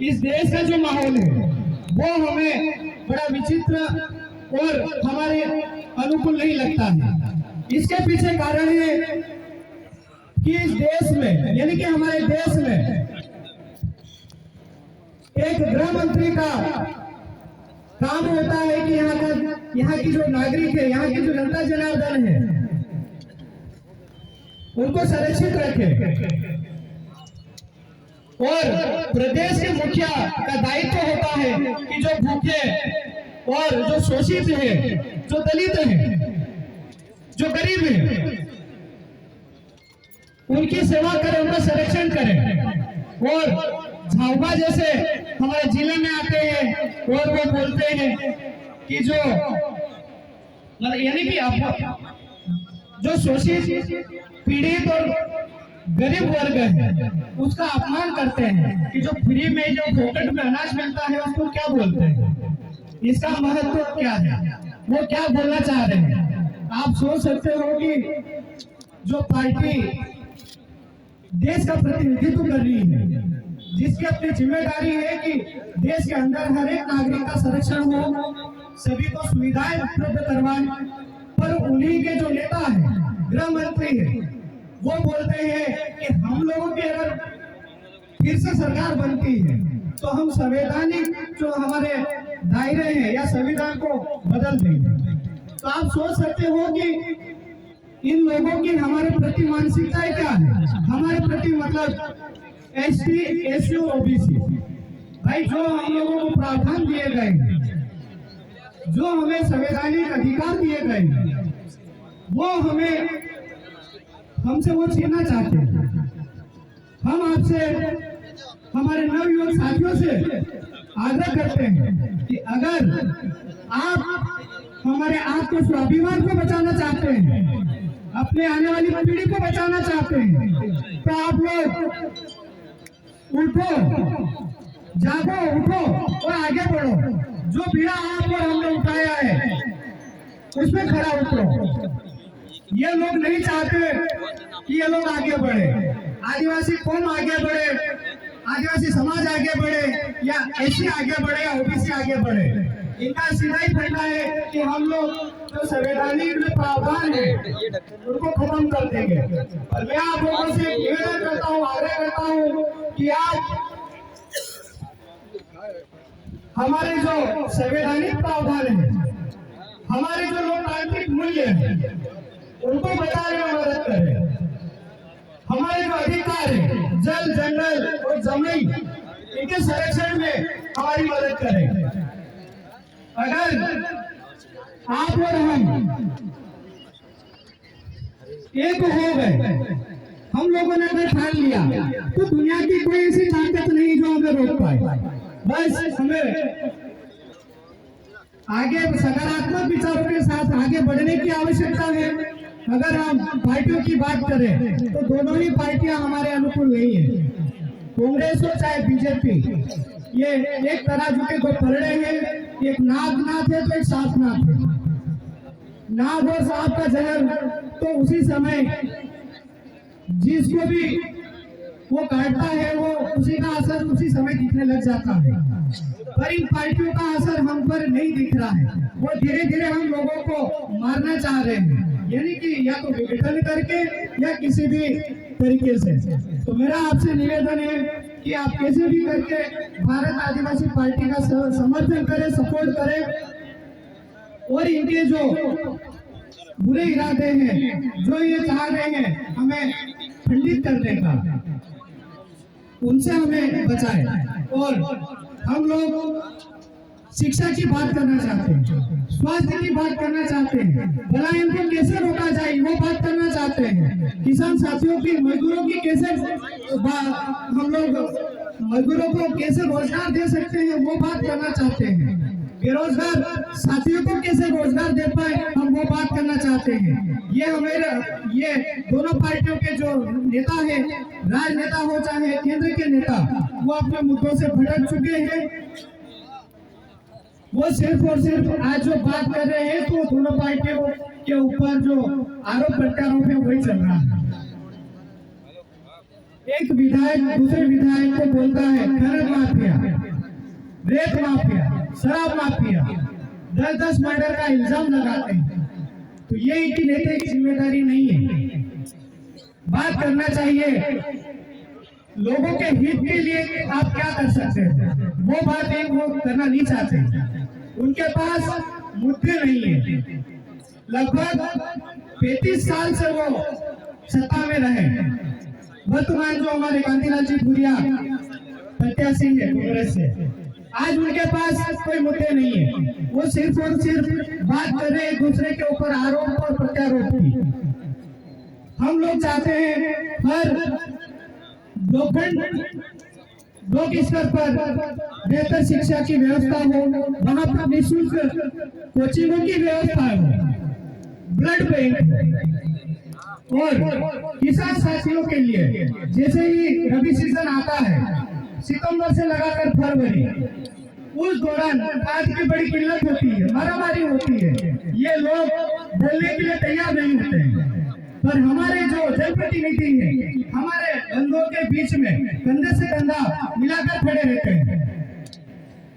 इस देश का जो माहौल है वो हमें बड़ा विचित्र और हमारे अनुकूल नहीं लगता है। इसके पीछे कारण है कि इस देश में यानी कि हमारे देश में एक गृह मंत्री का काम होता है कि यहाँ की जो नागरिक है, यहाँ की जो जनता जनार्दन है, उनको संरक्षित रखे। और प्रदेश के मुखिया का दायित्व होता है कि जो भूखे और जो शोषित है, जो दलित है, जो गरीब है, उनकी सेवा करें, उनका संरक्षण करें। और झाबुआ जैसे हमारे जिले में आते हैं और वो बोलते हैं कि जो यानी कि आप जो शोषित पीड़ित और गरीब वर्ग है उसका अपमान करते हैं कि जो फ्री में जो फोकट में अनाज मिलता है उसको क्या बोलते हैं, इसका महत्व क्या है, वो क्या बोलना चाह रहे हैं। आप सोच सकते हो कि जो पार्टी देश का प्रतिनिधित्व कर रही है, जिसकी अपनी जिम्मेदारी है कि देश के अंदर हर एक नागरिक का संरक्षण हो, सभी को सुविधाएं उपलब्ध करवाएं, पर उन्हीं के जो नेता है, गृह मंत्री है, वो बोलते हैं कि हम लोगों की अगर फिर से सरकार बनती है तो हम संवैधानिक जो हमारे दायरे हैं या संविधान को बदल देंगे। तो आप सोच सकते हो कि इन लोगों की हमारे प्रति मानसिकताएं क्या है, हमारे प्रति मतलब एसटी, एससी, ओबीसी, भाई जो हम लोगों को प्रावधान दिए गए, जो हमें संवैधानिक अधिकार दिए गए, वो हमसे वो छीनना चाहते हैं। हम आपसे, हमारे नवयुवक साथियों से आग्रह करते हैं कि अगर आप हमारे आपको स्वाभिमान को बचाना चाहते हैं, अपने आने वाली पीढ़ी को बचाना चाहते हैं, तो आप लोग उठो, जागो, उठो और आगे बढ़ो। जो पीड़ा आप और हमने उठाया है उसमें खड़ा उतरो। ये लोग नहीं चाहते कि ये लोग आगे बढ़े, आदिवासी कौम आगे बढ़े, आदिवासी समाज आगे बढ़े, या एससी आगे बढ़े, या ओबीसी आगे बढ़े। इनका सीधा ही फंडा है कि हम लोग जो संवैधानिक प्रावधान है उनको खत्म कर देंगे। और मैं आप लोगों से निवेदन करता हूँ, आग्रह करता हूँ कि आप हमारे जो संवैधानिक प्रावधान है, हमारे जो लोकतांत्रिक मूल्य है, उनको बचाने में मदद करें। हमारे जो अधिकार है, जल, जंगल और जमीन, इनके संरक्षण में हमारी मदद करें। अगर आप और हम एक हो गए, हम लोगों ने अगर ठान लिया, तो दुनिया की कोई ऐसी ताकत नहीं जो हमें रोक पाए। बस हमें आगे सकारात्मक विचारों के साथ आगे बढ़ने की आवश्यकता है। अगर हम पार्टियों की बात करें तो दोनों ही पार्टियां हमारे अनुकूल नहीं है। कांग्रेस हो चाहे बीजेपी, ये एक तराजू के दो पलड़े हैं, एक नागनाथ है तो एक सांपनाथ है। नाग और सांप का जहर तो उसी समय जिसको भी वो काटता है वो उसी का असर उसी समय दिखने लग जाता है, पर इन पार्टियों का असर हम पर नहीं दिख रहा है। वो धीरे धीरे हम लोगों को मारना चाह रहे हैं, यानी कि या तो विघटन करके या किसी भी तरीके से। तो मेरा आपसे निवेदन है कि आप कैसे भी करके भारत आदिवासी पार्टी का समर्थन करें, सपोर्ट करें, और इनके जो बुरे इरादे हैं, जो ये चाह रहे हैं हमें खंडित करने का, उनसे हमें बचाएं। और हम लोग शिक्षा की बात करना चाहते हैं, स्वास्थ्य की बात करना चाहते हैं, पलायन को कैसे रोका जाए वो बात करना चाहते हैं, किसान साथियों की, मजदूरों की कैसे हम लोग मजदूरों को कैसे रोजगार दे सकते हैं वो बात करना चाहते हैं, बेरोजगार साथियों को कैसे रोजगार दे पाए हम वो बात करना चाहते हैं। ये दोनों पार्टियों के जो नेता हैं, राजनेता हो चाहे केंद्र के नेता, वो अपने मुद्दों से भटक चुके हैं। वो सिर्फ और सिर्फ आज जो बात कर रहे हैं तो दोनों पार्टियों के ऊपर जो आरोप प्रत्यारोप है वही चल रहा है। एक विधायक दूसरे विधायक को बोलता है खनन माफिया, रेत माफिया, शराब माफिया, 10-10 मर्डर का इल्जाम लगाते हैं, तो ये इनकी नेता की जिम्मेदारी नहीं है। बात करना चाहिए लोगों के हित के लिए आप क्या कर सकते हैं, वो बात एक वो करना नहीं चाहते। उनके पास मुद्दे नहीं है। लगभग 35 साल से वो सत्ता में रहे। वर्तमान जो हमारे कांतिलाल जी भूरिया प्रत्याशी है कांग्रेस से, आज उनके पास कोई मुद्दे नहीं है। वो सिर्फ और सिर्फ बात कर रहे एक दूसरे के ऊपर आरोप और प्रत्यारोप की। हम लोग चाहते हैं हर ब्लॉक स्तर पर बेहतर शिक्षा की व्यवस्था हो, वहां पर निःशुल्क कोचिंगों की व्यवस्था हो, ब्लड बैंक और किसान साथियों के लिए जैसे ही रबी सीजन आता है सितंबर से लगाकर फरवरी, उस दौरान खाद की बड़ी किल्लत होती है, मारामारी होती है। ये लोग बोलने के लिए तैयार नहीं होते हैं, पर हमारे जो जनप्रतिनिधि हैं हमारे बंधुओं के बीच में कंधे से कंधा मिलाकर खड़े रहते हैं।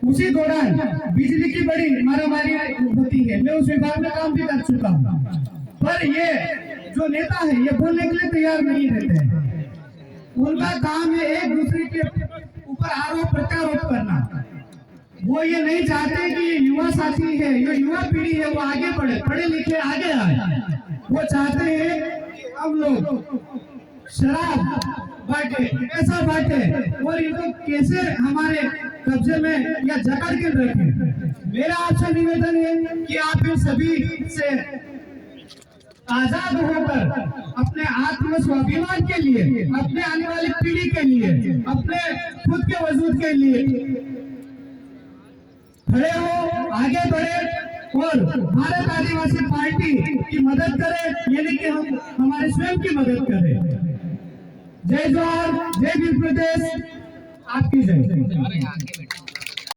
उसी दौरान बिजली की बड़ी मारामारी होती है। मैं उस विभाग में काम भी कर चुका हूँ, पर ये जो नेता है ये बोलने के लिए तैयार नहीं रहते हैं। उनका काम है एक दूसरे के ऊपर आरोप प्रत्यारोप करना। वो ये नहीं चाहते कि युवा साथी है, जो युवा पीढ़ी है वो आगे बढ़े, पढ़े लिखे आगे आए। वो चाहते हैं कि हम लोग शराब बांटे, पैसा बांटे और इनको कैसे हमारे कब्जे में या जकड़ के रखें। मेरा आपसे निवेदन है कि आप इन सभी से आजाद होकर अपने आत्म स्वाभिमान के लिए, अपने आने वाली पीढ़ी के लिए, अपने खुद के वजूद के लिए खड़े हो, आगे बढ़े और भारत आदिवासी पार्टी की मदद करें, यानी कि हम हमारे स्वयं की मदद करें। जय जोहार, जय भील प्रदेश, आपकी जय।